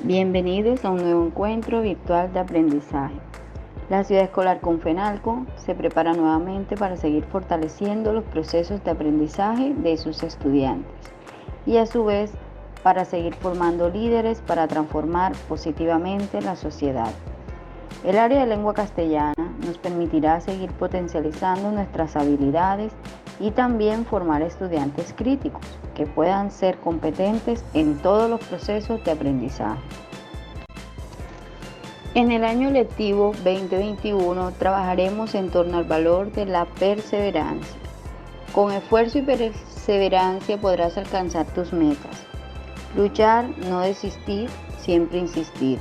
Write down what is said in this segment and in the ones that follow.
Bienvenidos a un nuevo encuentro virtual de aprendizaje. La Ciudad Escolar Confenalco se prepara nuevamente para seguir fortaleciendo los procesos de aprendizaje de sus estudiantes y a su vez para seguir formando líderes para transformar positivamente la sociedad. El área de lengua castellana nos permitirá seguir potencializando nuestras habilidades y también formar estudiantes críticos que puedan ser competentes en todos los procesos de aprendizaje. En el año lectivo 2021 trabajaremos en torno al valor de la perseverancia. Con esfuerzo y perseverancia podrás alcanzar tus metas. Luchar, no desistir, siempre insistir.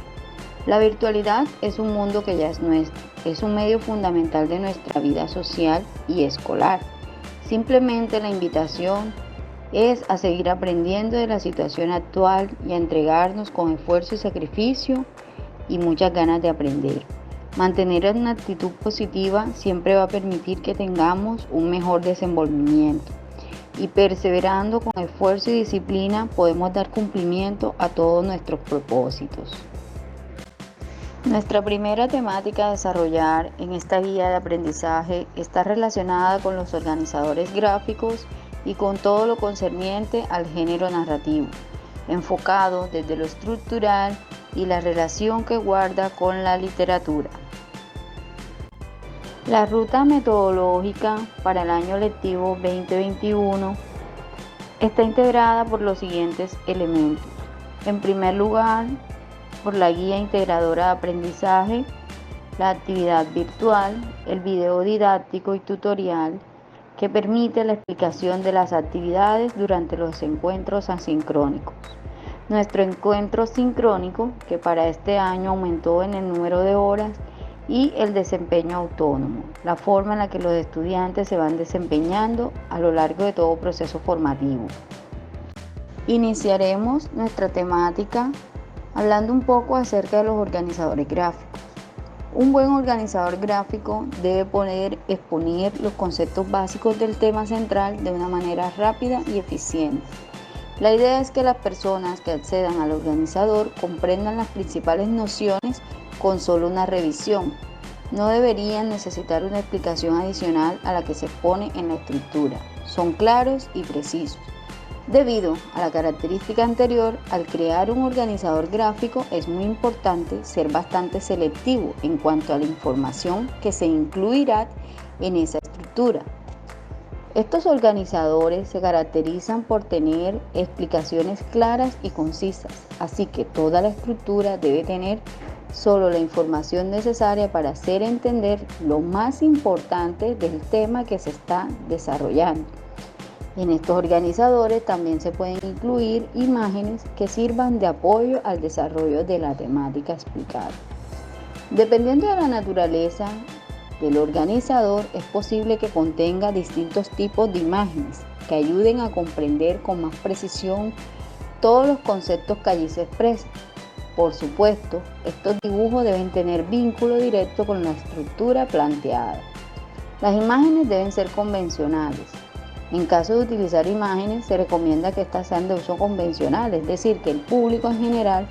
La virtualidad es un mundo que ya es nuestro, es un medio fundamental de nuestra vida social y escolar. Simplemente la invitación es a seguir aprendiendo de la situación actual y a entregarnos con esfuerzo y sacrificio y muchas ganas de aprender. Mantener una actitud positiva siempre va a permitir que tengamos un mejor desenvolvimiento y perseverando con esfuerzo y disciplina podemos dar cumplimiento a todos nuestros propósitos. Nuestra primera temática a desarrollar en esta guía de aprendizaje está relacionada con los organizadores gráficos y con todo lo concerniente al género narrativo, enfocado desde lo estructural y la relación que guarda con la literatura. La ruta metodológica para el año lectivo 2021 está integrada por los siguientes elementos. En primer lugar, por la guía integradora de aprendizaje, la actividad virtual, el video didáctico y tutorial que permite la explicación de las actividades durante los encuentros asincrónicos. Nuestro encuentro sincrónico, que para este año aumentó en el número de horas, y el desempeño autónomo, la forma en la que los estudiantes se van desempeñando a lo largo de todo proceso formativo. Iniciaremos nuestra temática hablando un poco acerca de los organizadores gráficos. Un buen organizador gráfico debe exponer los conceptos básicos del tema central de una manera rápida y eficiente. La idea es que las personas que accedan al organizador comprendan las principales nociones con solo una revisión. No deberían necesitar una explicación adicional a la que se expone en la estructura. Son claros y precisos. Debido a la característica anterior, al crear un organizador gráfico es muy importante ser bastante selectivo en cuanto a la información que se incluirá en esa estructura. Estos organizadores se caracterizan por tener explicaciones claras y concisas, así que toda la estructura debe tener solo la información necesaria para hacer entender lo más importante del tema que se está desarrollando. En estos organizadores también se pueden incluir imágenes que sirvan de apoyo al desarrollo de la temática explicada. Dependiendo de la naturaleza del organizador, es posible que contenga distintos tipos de imágenes que ayuden a comprender con más precisión todos los conceptos que allí se expresan. Por supuesto, estos dibujos deben tener vínculo directo con la estructura planteada. Las imágenes deben ser convencionales. En caso de utilizar imágenes, se recomienda que estas sean de uso convencional, es decir, que el público en general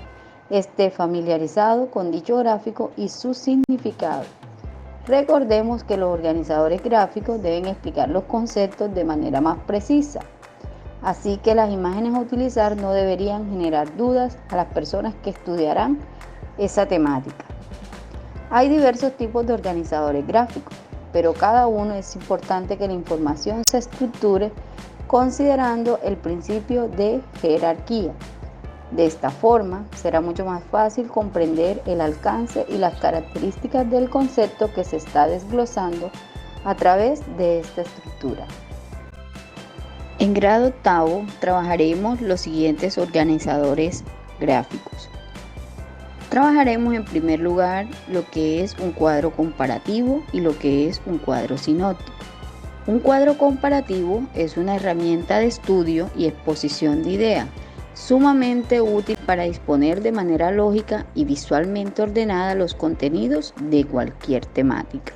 esté familiarizado con dicho gráfico y su significado. Recordemos que los organizadores gráficos deben explicar los conceptos de manera más precisa, así que las imágenes a utilizar no deberían generar dudas a las personas que estudiarán esa temática. Hay diversos tipos de organizadores gráficos, pero cada uno es importante que la información se estructure considerando el principio de jerarquía. De esta forma, será mucho más fácil comprender el alcance y las características del concepto que se está desglosando a través de esta estructura. En grado octavo, trabajaremos los siguientes organizadores gráficos. Trabajaremos en primer lugar lo que es un cuadro comparativo y lo que es un cuadro sinóptico. Un cuadro comparativo es una herramienta de estudio y exposición de ideas, sumamente útil para disponer de manera lógica y visualmente ordenada los contenidos de cualquier temática.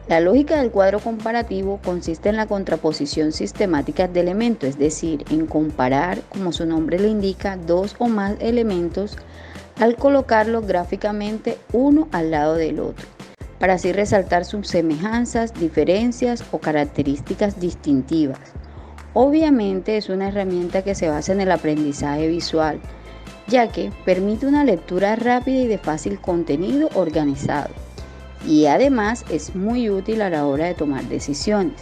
La lógica del cuadro comparativo consiste en la contraposición sistemática de elementos, es decir, en comparar, como su nombre le indica, dos o más elementos al colocarlos gráficamente uno al lado del otro, para así resaltar sus semejanzas, diferencias o características distintivas. Obviamente es una herramienta que se basa en el aprendizaje visual, ya que permite una lectura rápida y de fácil contenido organizado, y además es muy útil a la hora de tomar decisiones.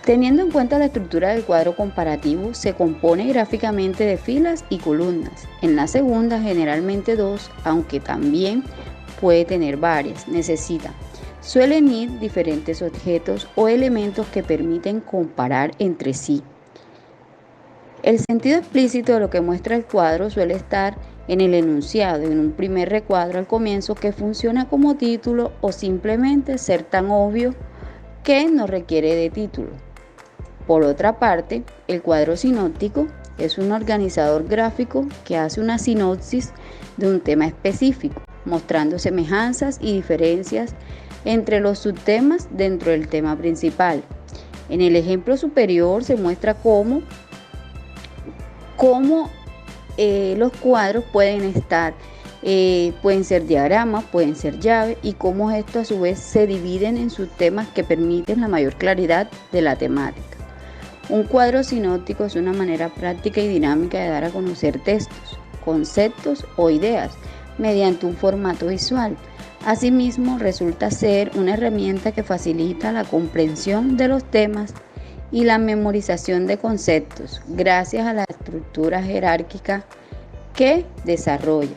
Teniendo en cuenta la estructura del cuadro comparativo, se compone gráficamente de filas y columnas. En la segunda, generalmente dos, aunque también puede tener varias. Suelen ir diferentes objetos o elementos que permiten comparar entre sí. El sentido explícito de lo que muestra el cuadro suele estar en el enunciado, en un primer recuadro al comienzo que funciona como título o simplemente ser tan obvio que no requiere de título. Por otra parte, el cuadro sinóptico es un organizador gráfico que hace una sinopsis de un tema específico, mostrando semejanzas y diferencias entre los subtemas dentro del tema principal. En el ejemplo superior se muestra cómo los cuadros pueden ser diagramas, pueden ser llaves, y cómo estos a su vez se dividen en subtemas que permiten la mayor claridad de la temática. Un cuadro sinóptico es una manera práctica y dinámica de dar a conocer textos, conceptos o ideas mediante un formato visual. Asimismo, resulta ser una herramienta que facilita la comprensión de los temas y la memorización de conceptos gracias a la estructura jerárquica que desarrolla.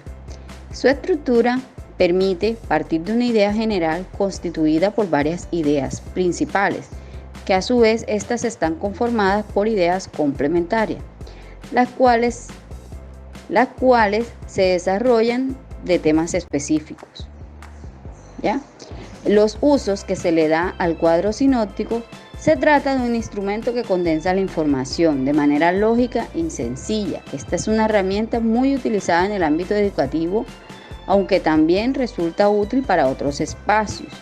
Su estructura permite partir de una idea general constituida por varias ideas principales, que a su vez estas están conformadas por ideas complementarias, las cuales se desarrollan de temas específicos. ¿Ya? Los usos que se le da al cuadro sinóptico: se trata de un instrumento que condensa la información de manera lógica y sencilla. Esta es una herramienta muy utilizada en el ámbito educativo, aunque también resulta útil para otros espacios,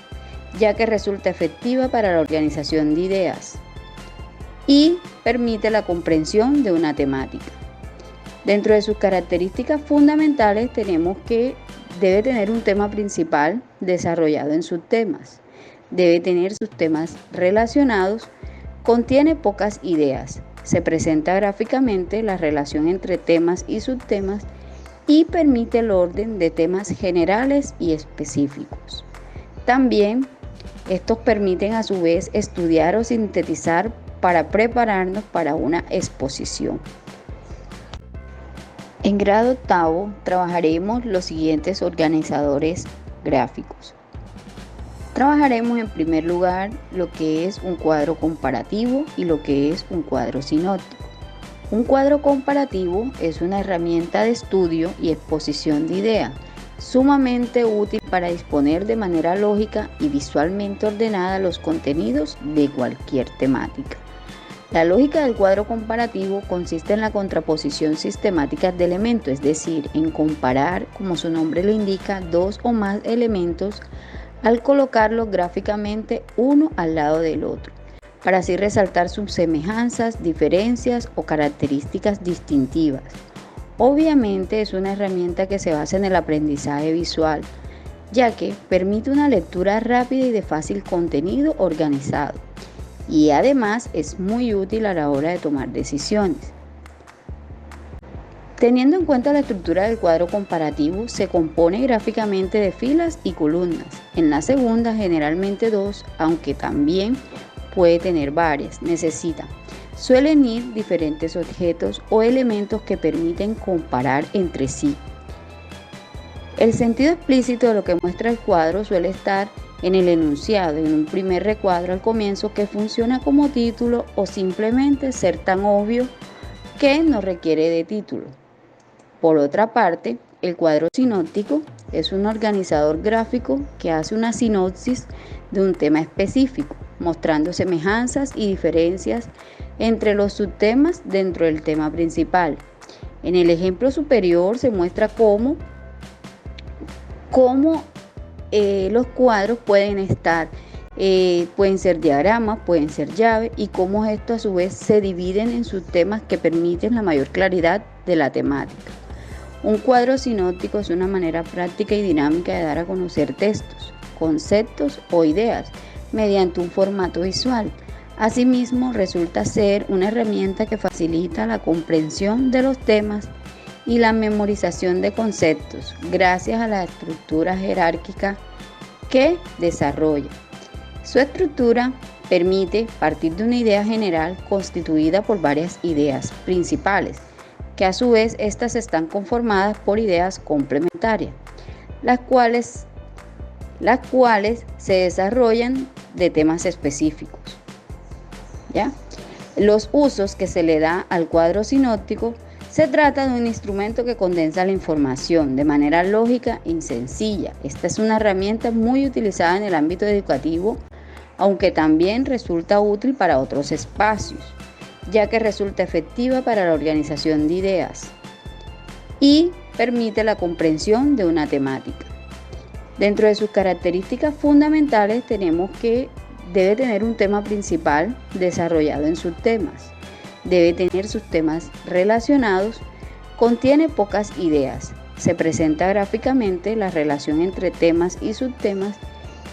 ya que resulta efectiva para la organización de ideas y permite la comprensión de una temática. Dentro de sus características fundamentales tenemos que debe tener un tema principal desarrollado en subtemas, debe tener subtemas relacionados, contiene pocas ideas, se presenta gráficamente la relación entre temas y subtemas y permite el orden de temas generales y específicos. También estos permiten a su vez estudiar o sintetizar para prepararnos para una exposición. En grado octavo trabajaremos los siguientes organizadores gráficos. Trabajaremos en primer lugar lo que es un cuadro comparativo y lo que es un cuadro sinóptico. Un cuadro comparativo es una herramienta de estudio y exposición de ideas, sumamente útil para disponer de manera lógica y visualmente ordenada los contenidos de cualquier temática. La lógica del cuadro comparativo consiste en la contraposición sistemática de elementos, es decir, en comparar, como su nombre lo indica, dos o más elementos al colocarlos gráficamente uno al lado del otro, para así resaltar sus semejanzas, diferencias o características distintivas. Obviamente es una herramienta que se basa en el aprendizaje visual, ya que permite una lectura rápida y de fácil contenido organizado, y además es muy útil a la hora de tomar decisiones. Teniendo en cuenta la estructura del cuadro comparativo, se compone gráficamente de filas y columnas. En la segunda, generalmente dos, aunque también puede tener varias. Suelen ir diferentes objetos o elementos que permiten comparar entre sí. El sentido explícito de lo que muestra el cuadro suele estar en el enunciado, en un primer recuadro al comienzo que funciona como título o simplemente ser tan obvio que no requiere de título. Por otra parte, el cuadro sinóptico es un organizador gráfico que hace una sinopsis de un tema específico, mostrando semejanzas y diferencias entre los subtemas dentro del tema principal. En el ejemplo superior se muestra cómo los cuadros pueden ser diagramas, pueden ser llaves, y cómo estos a su vez se dividen en subtemas que permiten la mayor claridad de la temática. Un cuadro sinóptico es una manera práctica y dinámica de dar a conocer textos, conceptos o ideas mediante un formato visual. Asimismo, resulta ser una herramienta que facilita la comprensión de los temas y la memorización de conceptos gracias a la estructura jerárquica que desarrolla. Su estructura permite partir de una idea general constituida por varias ideas principales, que a su vez estas están conformadas por ideas complementarias, las cuales se desarrollan de temas específicos. ¿Ya? Los usos que se le da al cuadro sinóptico: se trata de un instrumento que condensa la información de manera lógica y sencilla. Esta es una herramienta muy utilizada en el ámbito educativo, aunque también resulta útil para otros espacios, ya que resulta efectiva para la organización de ideas y permite la comprensión de una temática. Dentro de sus características fundamentales tenemos que debe tener un tema principal desarrollado en subtemas, debe tener sus temas relacionados, contiene pocas ideas, se presenta gráficamente la relación entre temas y subtemas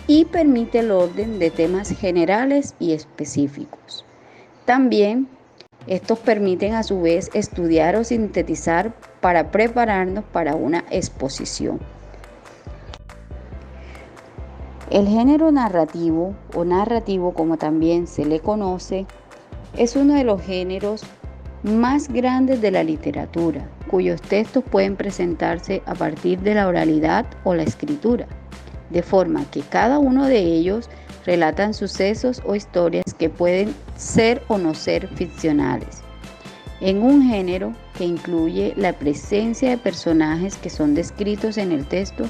y permite el orden de temas generales y específicos. También estos permiten a su vez estudiar o sintetizar para prepararnos para una exposición. El género narrativo o narrativo, como también se le conoce, es uno de los géneros más grandes de la literatura, cuyos textos pueden presentarse a partir de la oralidad o la escritura, de forma que cada uno de ellos relatan sucesos o historias que pueden ser o no ser ficcionales. En un género que incluye la presencia de personajes que son descritos en el texto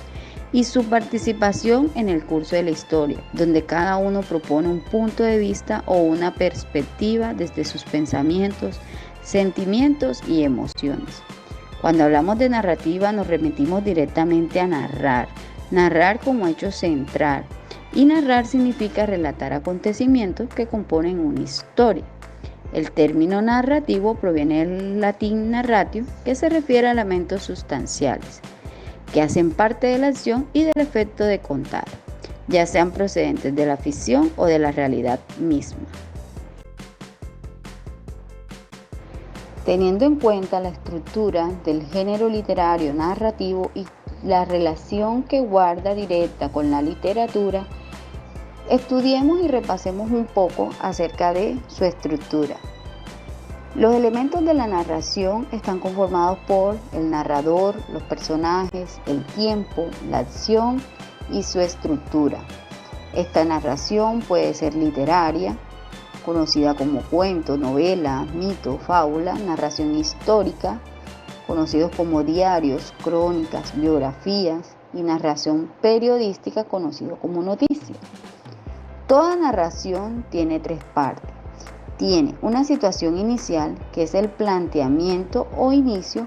y su participación en el curso de la historia, donde cada uno propone un punto de vista o una perspectiva desde sus pensamientos, sentimientos y emociones. Cuando hablamos de narrativa nos remitimos directamente a narrar como hecho central, y narrar significa relatar acontecimientos que componen una historia. El término narrativo proviene del latín narratio, que se refiere a elementos sustanciales que hacen parte de la acción y del efecto de contar, ya sean procedentes de la ficción o de la realidad misma. Teniendo en cuenta la estructura del género literario narrativo y la relación que guarda directa con la literatura, estudiemos y repasemos un poco acerca de su estructura. Los elementos de la narración están conformados por el narrador, los personajes, el tiempo, la acción y su estructura. Esta narración puede ser literaria, conocida como cuento, novela, mito, fábula; narración histórica, conocidos como diarios, crónicas, biografías; y narración periodística, conocido como noticia. Toda narración tiene tres partes. Tiene una situación inicial, que es el planteamiento o inicio,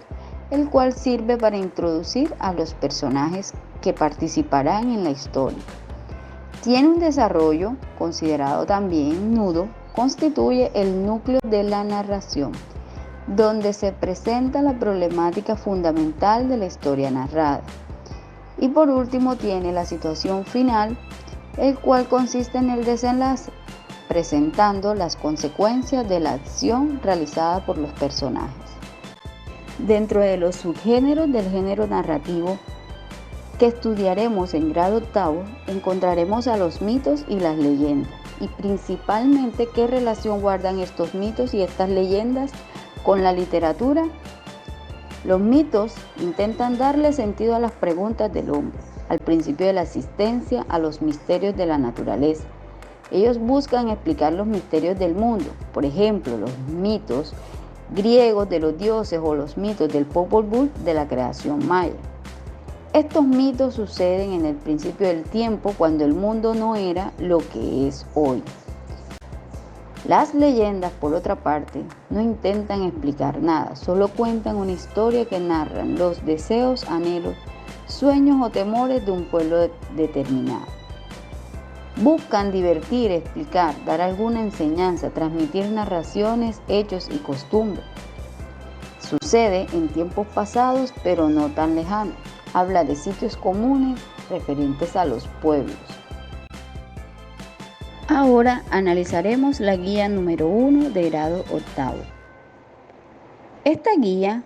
el cual sirve para introducir a los personajes que participarán en la historia. Tiene un desarrollo, considerado también nudo, constituye el núcleo de la narración, donde se presenta la problemática fundamental de la historia narrada. Y por último tiene la situación final, el cual consiste en el desenlace, presentando las consecuencias de la acción realizada por los personajes. Dentro de los subgéneros del género narrativo que estudiaremos en grado octavo, encontraremos a los mitos y las leyendas, y principalmente qué relación guardan estos mitos y estas leyendas con la literatura. Los mitos intentan darle sentido a las preguntas del hombre, al principio de la existencia, a los misterios de la naturaleza. Ellos buscan explicar los misterios del mundo, por ejemplo, los mitos griegos de los dioses o los mitos del Popol Vuh de la creación maya. Estos mitos suceden en el principio del tiempo, cuando el mundo no era lo que es hoy. Las leyendas, por otra parte, no intentan explicar nada, solo cuentan una historia que narran los deseos, anhelos, sueños o temores de un pueblo determinado. Buscan divertir, explicar, dar alguna enseñanza, transmitir narraciones, hechos y costumbres. Sucede en tiempos pasados, pero no tan lejanos. Habla de sitios comunes referentes a los pueblos. Ahora analizaremos la guía número 1 de grado octavo. Esta guía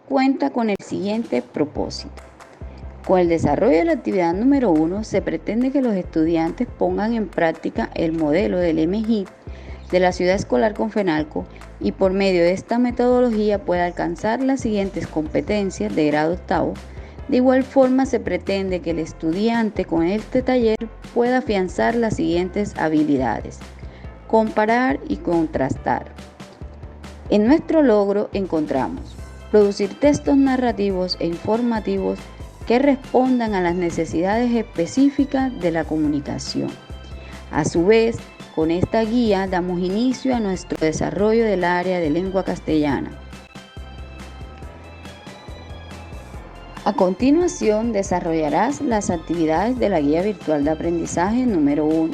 cuenta con el siguiente propósito. Con el desarrollo de la actividad número 1 se pretende que los estudiantes pongan en práctica el modelo del MGIT de la Ciudad Escolar Confenalco y por medio de esta metodología pueda alcanzar las siguientes competencias de grado octavo. De igual forma se pretende que el estudiante con este taller pueda afianzar las siguientes habilidades: comparar y contrastar. En nuestro logro encontramos producir textos narrativos e informativos que respondan a las necesidades específicas de la comunicación. A su vez, con esta guía damos inicio a nuestro desarrollo del área de lengua castellana. A continuación, desarrollarás las actividades de la guía virtual de aprendizaje número 1.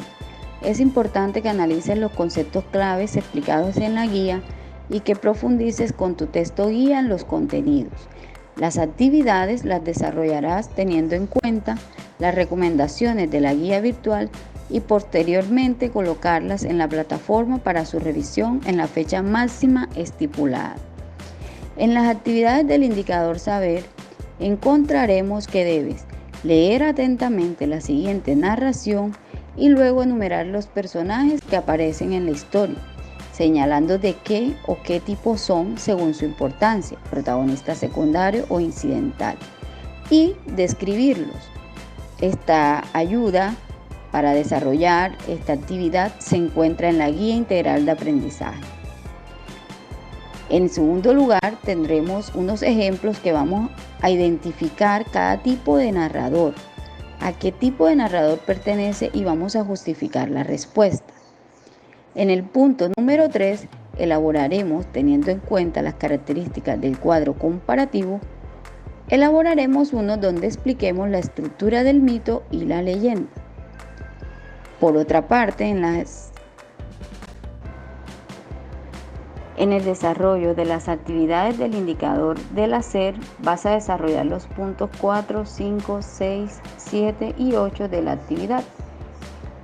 Es importante que analices los conceptos claves explicados en la guía y que profundices con tu texto guía en los contenidos. Las actividades las desarrollarás teniendo en cuenta las recomendaciones de la guía virtual y posteriormente colocarlas en la plataforma para su revisión en la fecha máxima estipulada. En las actividades del indicador saber, encontraremos que debes leer atentamente la siguiente narración y luego enumerar los personajes que aparecen en la historia, señalando de qué o qué tipo son según su importancia, protagonista secundario o incidental, y describirlos. Esta ayuda para desarrollar esta actividad se encuentra en la Guía Integral de Aprendizaje. En segundo lugar, tendremos unos ejemplos que vamos a identificar cada tipo de narrador, a qué tipo de narrador pertenece y vamos a justificar la respuesta. En el punto número 3, elaboraremos, teniendo en cuenta las características del cuadro comparativo, elaboraremos uno donde expliquemos la estructura del mito y la leyenda. Por otra parte, en el desarrollo de las actividades del indicador del hacer, vas a desarrollar los puntos 4, 5, 6, 7 y 8 de la actividad,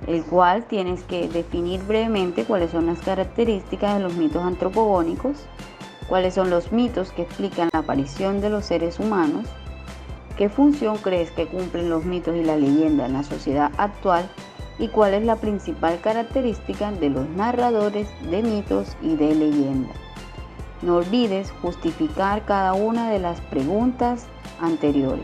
el cual tienes que definir brevemente cuáles son las características de los mitos antropogónicos, cuáles son los mitos que explican la aparición de los seres humanos, qué función crees que cumplen los mitos y la leyenda en la sociedad actual y cuál es la principal característica de los narradores de mitos y de leyenda. No olvides justificar cada una de las preguntas anteriores.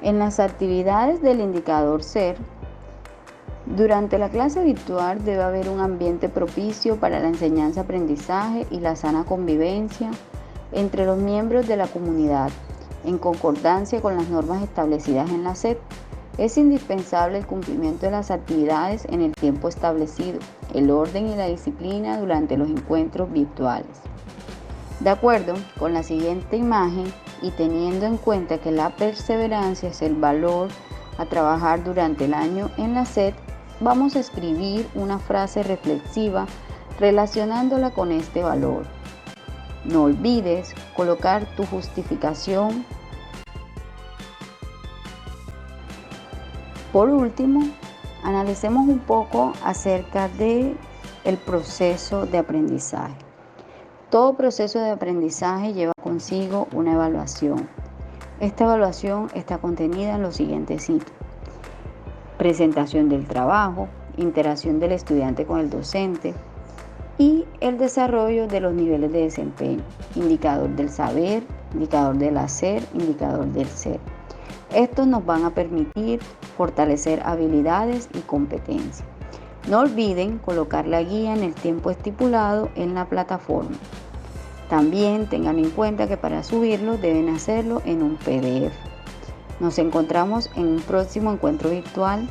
En las actividades del indicador SER, durante la clase virtual debe haber un ambiente propicio para la enseñanza-aprendizaje y la sana convivencia entre los miembros de la comunidad, en concordancia con las normas establecidas en la SED. Es indispensable el cumplimiento de las actividades en el tiempo establecido, el orden y la disciplina durante los encuentros virtuales. De acuerdo con la siguiente imagen y teniendo en cuenta que la perseverancia es el valor a trabajar durante el año en la SED, vamos a escribir una frase reflexiva relacionándola con este valor. No olvides colocar tu justificación. Por último, analicemos un poco acerca del proceso de aprendizaje. Todo proceso de aprendizaje lleva consigo una evaluación. Esta evaluación está contenida en los siguientes hitos: presentación del trabajo, interacción del estudiante con el docente y el desarrollo de los niveles de desempeño, indicador del saber, indicador del hacer, indicador del ser. Estos nos van a permitir fortalecer habilidades y competencias. No olviden colocar la guía en el tiempo estipulado en la plataforma. También tengan en cuenta que para subirlo deben hacerlo en un PDF. Nos encontramos en un próximo encuentro virtual.